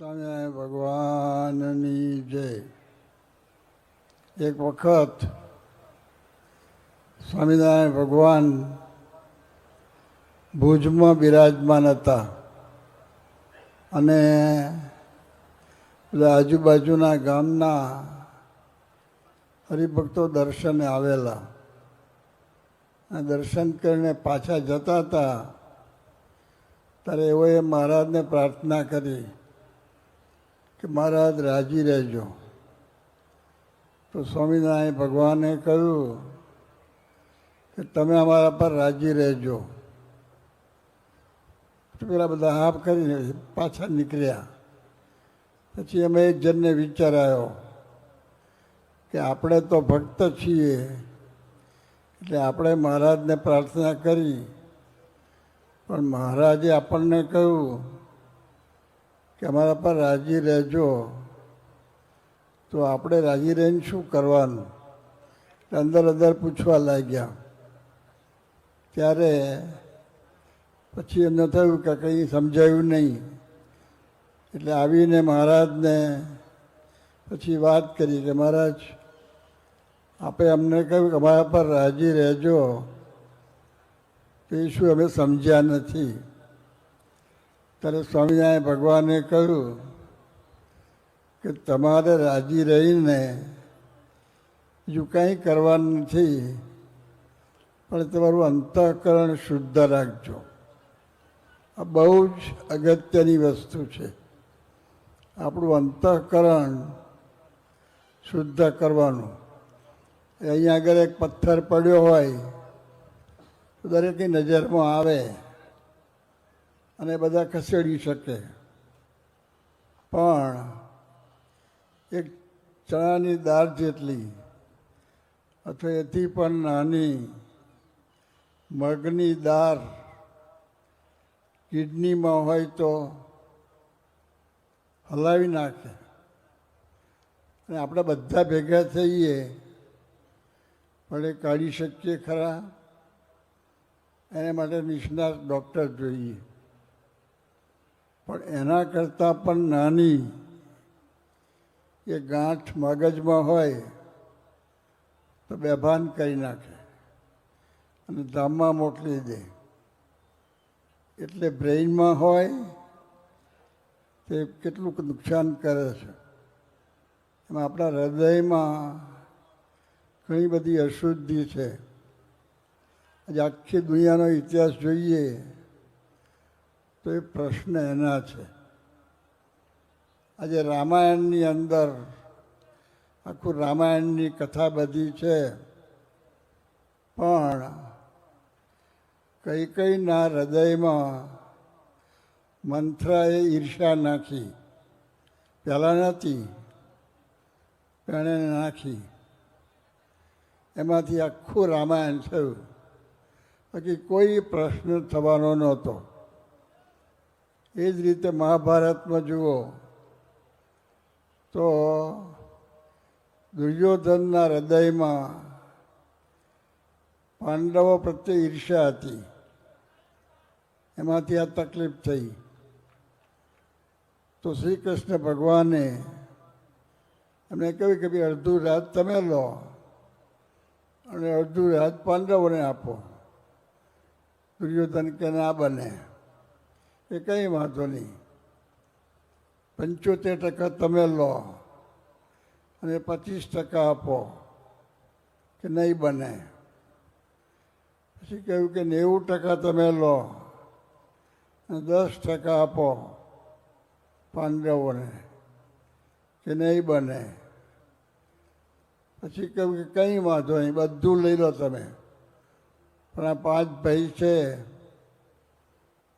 સ્વામિનારાયણ ભગવાનની જય. એક વખત સ્વામિનારાયણ ભગવાન ભુજમાં બિરાજમાન હતા અને પેલા આજુબાજુના ગામના હરિભક્તો દર્શને આવેલા અને દર્શન કરીને પાછા જતા હતા ત્યારે એઓએ મહારાજને પ્રાર્થના કરી કે મહારાજ રાજી રહેજો. તો સ્વામિનારાયણ ભગવાને કહ્યું કે તમે અમારા પર રાજી રહેજો. તો પેલા બધા હાફ કરીને પાછા નીકળ્યા. પછી અમે એક જણને વિચાર આવ્યો કે આપણે તો ભક્ત છીએ એટલે આપણે મહારાજને પ્રાર્થના કરી, પણ મહારાજે આપણને કહ્યું કે અમારા પર રાજી રહેજો, તો આપણે રાજી રહીને શું કરવાનું? અંદર અંદર પૂછવા લાગ્યા. ત્યારે પછી એમને થયું કે કંઈ સમજાયું નહીં. એટલે આવીને મહારાજને પછી વાત કરી કે મહારાજ આપે અમને કહ્યું કે અમારા પર રાજી રહેજો, તો એ શું અમે સમજ્યા નથી. ત્યારે સ્વામિનારાયણ ભગવાને કહ્યું કે તમારે રાજી રહીને બીજું કંઈ કરવાનું નથી, પણ તમારું અંતઃકરણ શુદ્ધ રાખજો. આ બહુ જ અગત્યની વસ્તુ છે. આપણું અંતઃકરણ શુદ્ધ કરવાનું. અહીંયા આગળ એક પથ્થર પડ્યો હોય તો દરેકની નજરમાં આવે અને બધા ખસેડી શકે, પણ એક ચણાની દાળ જેટલી અથવા એથી પણ નાની મગની દાળ કિડનીમાં હોય તો હલાવી નાખે. અને આપણે બધા ભેગા થઈએ પણ એ કાઢી શકીએ ખરા? એના માટે નિષ્ણાત ડૉક્ટર જોઈએ. પણ એના કરતાં પણ નાની એ ગાંઠ મગજમાં હોય તો બેભાન કરી નાખે અને ધામમાં મોકલી દે. એટલે બ્રેઇનમાં હોય તે કેટલું નુકસાન કરે છે. એમાં આપણા હૃદયમાં ઘણી બધી અશુદ્ધિ છે. આજે આખી દુનિયાનો ઇતિહાસ જોઈએ તો એ પ્રશ્ન એના છે. આજે રામાયણની અંદર આખું રામાયણની કથા બધી છે, પણ કૈકેયીના હૃદયમાં મંથરાએ ઈર્ષ્યા નાખી. પહેલાં નહોતી, એણે નાખી. એમાંથી આખું રામાયણ થયું. બાકી કોઈ પ્રશ્ન થવાનો નહોતો. એ જ રીતે મહાભારતમાં જુઓ તો દુર્યોધનના હૃદયમાં પાંડવો પ્રત્યે ઈર્ષ્યા હતી. એમાંથી આ તકલીફ થઈ. તો શ્રી કૃષ્ણ ભગવાને એમને કહ્યું કે ભાઈ અડધું રાજ તમે લો અને અડધું રાજ પાંડવોને આપો. દુર્યોધન કે ના બને. એ કંઈ વાંધો નહીં, 75% તમે લો અને 25% આપો. કે નહીં બને. પછી કહ્યું કે 90% તમે લો અને 10% આપો પાંડવોને. કે નહીં બને. પછી કહ્યું કે કંઈ વાંધો નહીં, બધું લઈ લો તમે, પણ આ 5 ભાઈ છે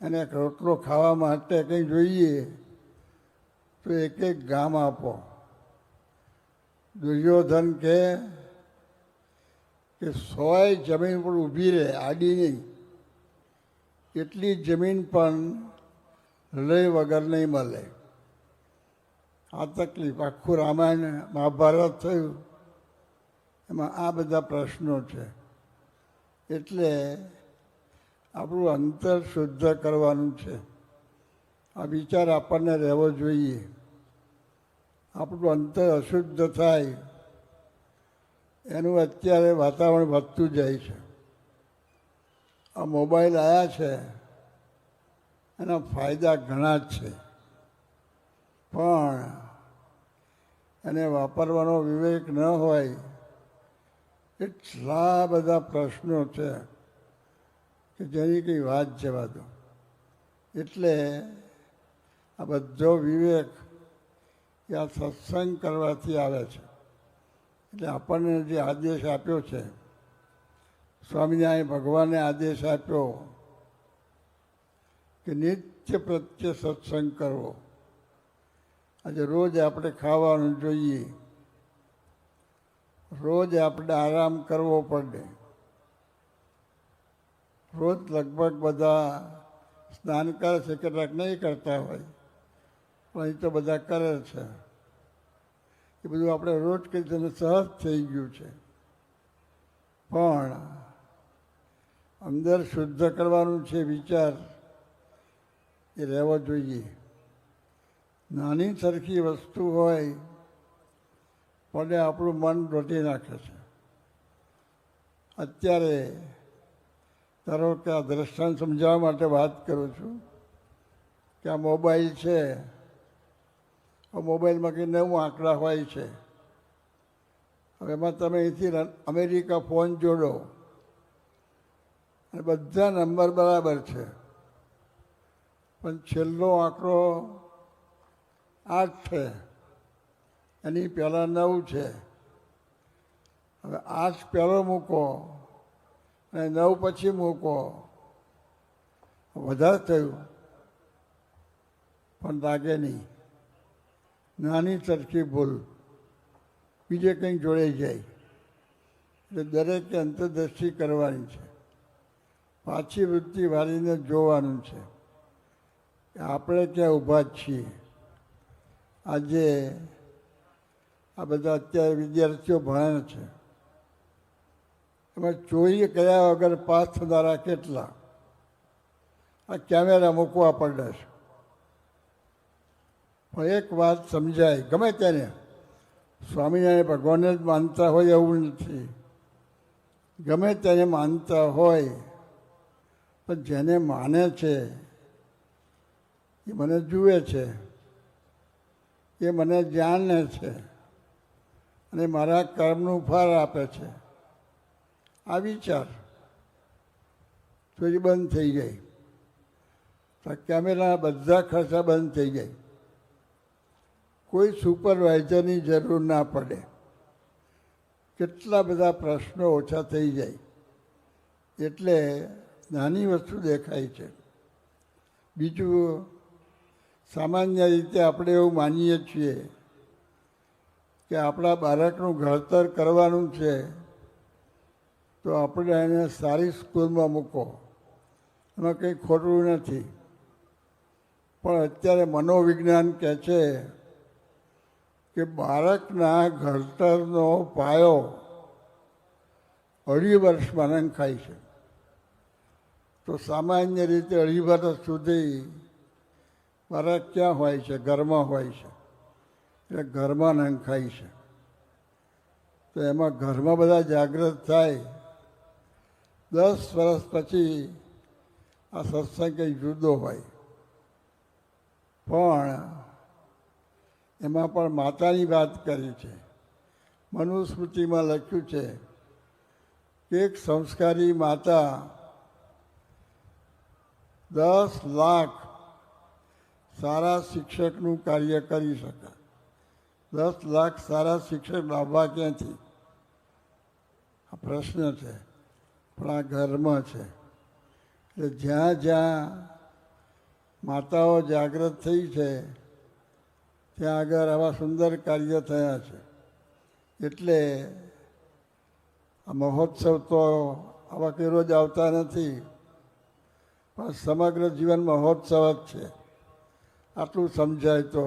એને રોટલો ખાવા માટે કંઈ જોઈએ તો એક એક ગામ આપો. દુર્યોધન કે 100 જમીન પર ઊભી રહે, આડી નહીં, એટલી જમીન પણ હૃદય વગર નહીં મળે. આ તકલીફ. આખું રામાયણ મહાભારત થયું, એમાં આ બધા પ્રશ્નો છે. એટલે આપણું અંતર શુદ્ધ કરવાનું છે. આ વિચાર આપણને રહેવો જોઈએ. આપણું અંતર અશુદ્ધ થાય એનું અત્યારે વાતાવરણ વધતું જાય છે. આ મોબાઈલ આવ્યા છે એના ફાયદા ઘણા જ છે, પણ એને વાપરવાનો વિવેક ન હોય એટલા બધા પ્રશ્નો છે કે જેની કંઈ વાત જવા દો. એટલે આ બધો વિવેક એ આ સત્સંગ કરવાથી આવે છે. એટલે આપણને જે આદેશ આપ્યો છે, સ્વામિનારાયણ ભગવાને આદેશ આપ્યો કે નિત્ય પ્રત્યે સત્સંગ કરવો. આજે રોજ આપણે ખાવાનું જોઈએ, રોજ આપણે આરામ કરવો પડે. રોજ લગભગ બધા સ્નાન કરે છે, કેટલાક નહીં કરતા હોય, પણ અહીં તો બધા કરે છે. એ બધું આપણે રોજ કરી તમે સહજ થઈ ગયું છે. પણ અંદર શુદ્ધ કરવાનું છે વિચાર, એ રહેવો જોઈએ. નાની સરખી વસ્તુ હોય પણ આપણું મન રોટી નાખે છે. અત્યારે ધારો કે આ દ્રષ્ટાંત સમજાવવા માટે વાત કરું છું કે આ મોબાઈલ છે, આ મોબાઈલમાં કંઈ 9 આંકડા હોય છે. હવે એમાં તમે અહીંથી અમેરિકા ફોન જોડો અને બધા નંબર બરાબર છે, પણ છેલ્લો આંકડો 8 છે, એની પહેલાં 9 છે. હવે 8 પહેલો મૂકો અને 9 પછી મૂકો, વધારે થયું પણ લાગે નહીં. નાની સરખી ભૂલ બીજે કંઈક જોડાઈ જાય. એટલે દરેકે અંતર્દૃષ્ટિ કરવાની છે, પાછી વૃત્તિ વાળીને જોવાનું છે કે આપણે ક્યાં ઊભા જ છીએ. આજે આ બધા અત્યારે વિદ્યાર્થીઓ ભણે છે, એમાં ચોરી કર્યા વગર પાસ થનારા કેટલા? આ કેમેરા મૂકવા પડે છે. પણ એક વાત સમજાય, ગમે તેને સ્વામિનારાયણ ભગવાનને જ માનતા હોય એવું નથી, ગમે તેને માનતા હોય, પણ જેને માને છે એ મને જુએ છે, એ મને જાણે છે અને મારા કર્મનું ફળ આપે છે. આ વિચાર ચોરી બંધ થઈ જાય તો કેમેરા બધા ખર્ચા બંધ થઈ જાય. કોઈ સુપરવાઇઝરની જરૂર ના પડે. કેટલા બધા પ્રશ્નો ઓછા થઈ જાય. એટલે નાની વસ્તુ દેખાય છે. બીજું, સામાન્ય રીતે આપણે એવું માનીએ છીએ કે આપણા બાળકનું ઘડતર કરવાનું છે તો આપણે એને સારી સ્કૂલમાં મૂકો, એમાં કંઈ ખોટું નથી. પણ અત્યારે મનોવિજ્ઞાન કહે છે કે બાળકના ઘડતરનો પાયો 2.5 વર્ષમાં નંખાય છે. તો સામાન્ય રીતે 2.5 વર્ષ સુધી બાળક ક્યાં હોય છે? ઘરમાં હોય છે. એટલે ઘરમાં નંખાય છે. તો એમાં ઘરમાં બધા જાગૃત થાય. 10 વર્ષ પછી આ સત્સંગ કંઈ જુદો હોય. પણ એમાં પણ માતાની વાત કરી છે. મનુસ્મૃતિમાં લખ્યું છે કે એક સંસ્કારી માતા 10 લાખ સારા શિક્ષકનું કાર્ય કરી શકે. 10 લાખ સારા શિક્ષક લાવવા ક્યાંથી? આ પ્રશ્ન છે. પણ આ ઘરમાં છે. એટલે જ્યાં જ્યાં માતાઓ જાગૃત થઈ છે ત્યાં આગળ આવા સુંદર કાર્ય થયા છે. એટલે આ મહોત્સવ તો આવા કંઈ રોજ આવતા નથી, પણ સમગ્ર જીવન મહોત્સવ જ છે. આટલું સમજાય તો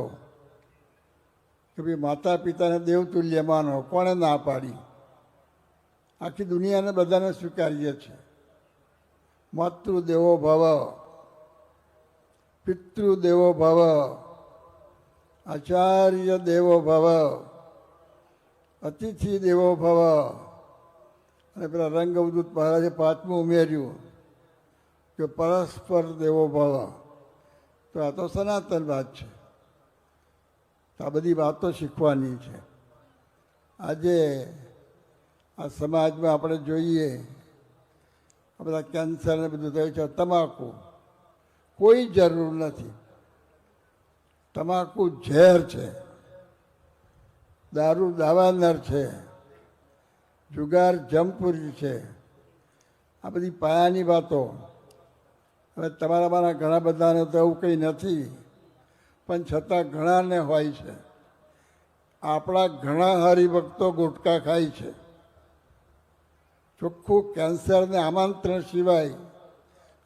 કે ભાઈ માતા પિતાને દેવતુલ્ય માનો. કોણે ના પાડી? આખી દુનિયાને બધાને સ્વીકારીએ છે. માતૃદેવો ભવ. પિતૃદેવો ભવ, આચાર્ય દેવો ભવ, અતિથિ દેવો ભવ. અને પેલા રંગ અવધૂત મહારાજે પાંચમું ઉમેર્યું કે પરસ્પર દેવો ભવ. તો આ તો સનાતન વાત છે. આ બધી વાતો શીખવાની છે. આજે આ સમાજમાં આપણે જોઈએ આ બધા કેન્સર ને બધું થયું છે. તમાકુ કોઈ જરૂર નથી. તમાકુ ઝેર છે, દારૂ દાવાનળ છે, જુગાર જમપુરી છે. આ બધી પાયાની વાતો. હવે તમારામાંના ઘણા બધાને તો એવું કંઈ નથી, પણ છતાં ઘણાને હોય છે. આપણા ઘણા હરિભક્તો ગુટકા ખાય છે. ચોખ્ખું કેન્સરને આમંત્રણ સિવાય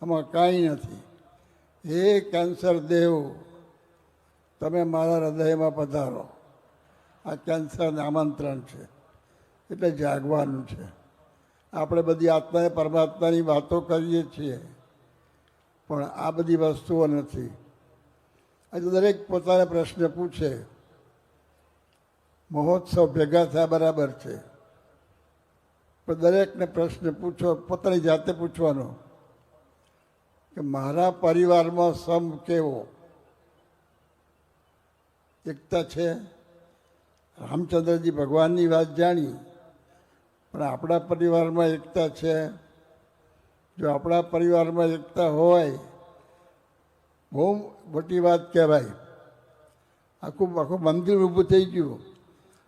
આમાં કાંઈ નથી. હે કેન્સર દેવ, તમે મારા હૃદયમાં પધારો. આ કેન્સરને આમંત્રણ છે, એટલે જાગવાનું છે. આપણે બધી આત્માને પરમાત્માની વાતો કરીએ છીએ, પણ આ બધી વસ્તુઓ નથી. આજે દરેક પોતાને પ્રશ્ન પૂછે, મહોત્સવ ભેગા થયા બરાબર છે, પણ દરેકને પ્રશ્ન પૂછો, પોતાની જાતે પૂછવાનો કે મારા પરિવારમાં સમ કેવો, એકતા છે. રામચંદ્રજી ભગવાનની વાત જાણી, પણ આપણા પરિવારમાં એકતા છે? જો આપણા પરિવારમાં એકતા હોય, બહુ મોટી વાત કહેવાય. આખું મંદિર ઊભું થઈ ગયું.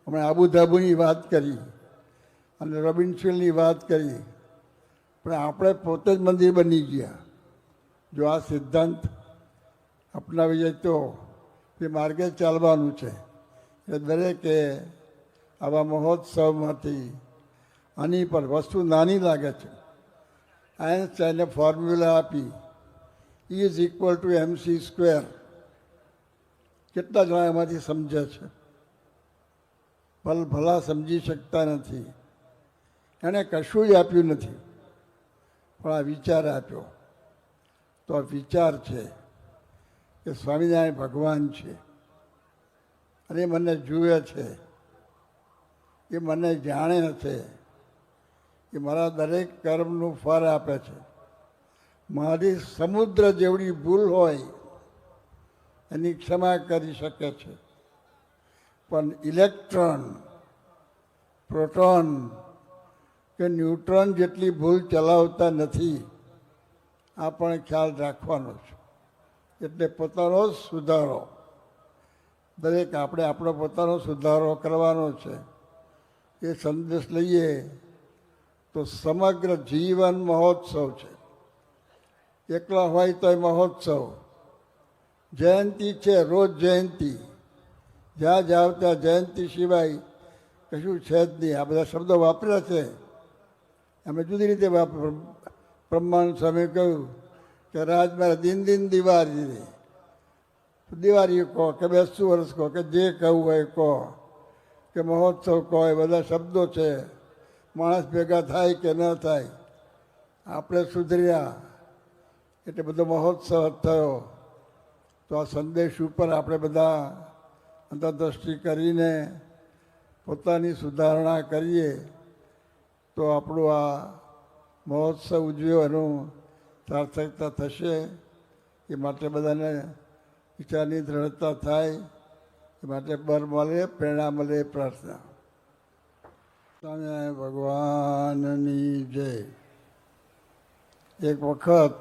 હમણાં આબુધાબુની વાત કરી અને રોબિન્સવિલની વાત કરી, પણ આપણે પોતે જ મંદિર બની ગયા. જો આ સિદ્ધાંત અપનાવીએ તો એ માર્ગે ચાલવાનું છે. એટલે દરેકે આવા મહોત્સવમાંથી આની પર વસ્તુ નાની લાગે છે. આઈન્સ્ટાઈને ફોર્મ્યુલા આપી, E=mc². કેટલા જણા એમાંથી સમજે છે? ભલા સમજી શકતા નથી. એણે કશું જ આપ્યું નથી, પણ આ વિચાર આપ્યો. તો આ વિચાર છે કે સ્વામિનારાયણ ભગવાન છે, અને એ મને જુએ છે, એ મને જાણે છે, એ મારા દરેક કર્મનું ફળ આપે છે. મારી સમુદ્ર જેવડી ભૂલ હોય એની ક્ષમા કરી શકે છે, પણ ઇલેક્ટ્રોન, પ્રોટોન કે ન્યુટ્રોન જેટલી ભૂલ ચલાવતા નથી. આ પણ ખ્યાલ રાખવાનો છે. એટલે પોતાનો સુધારો, દરેક આપણે આપણો પોતાનો સુધારો કરવાનો છે. એ સંદેશ લઈએ તો સમગ્ર જીવન મહોત્સવ છે. એકલા હોય તો એ મહોત્સવ. જયંતિ છે, રોજ જયંતિ. જ્યાં જાઓ ત્યાં જયંતિ સિવાય કશું છે જ નહીં. આ બધા શબ્દો વાપર્યા છે, અમે જુદી રીતે બ્રહ્માંડ સ્વામી કહ્યું કે રાજ મારા દિન દિવાળી, દિવાળી કહો કે 82 વર્ષ કહો કે જે કહું હોય કહો, કે મહોત્સવ કહો, એ બધા શબ્દો છે. માણસ ભેગા થાય કે ન થાય, આપણે સુધર્યા એટલે બધો મહોત્સવ થયો. તો આ સંદેશ ઉપર આપણે બધા અંતરદ્રષ્ટિ કરીને પોતાની સુધારણા કરીએ તો આપણું આ મહોત્સવ ઉજવ્યો એનું સાર્થકતા થશે. એ માટે બધાને વિચારની દ્રઢતા થાય, એ માટે બળ મળે, પ્રેરણા મળે, પ્રાર્થના. ભગવાનની જય. એક વખત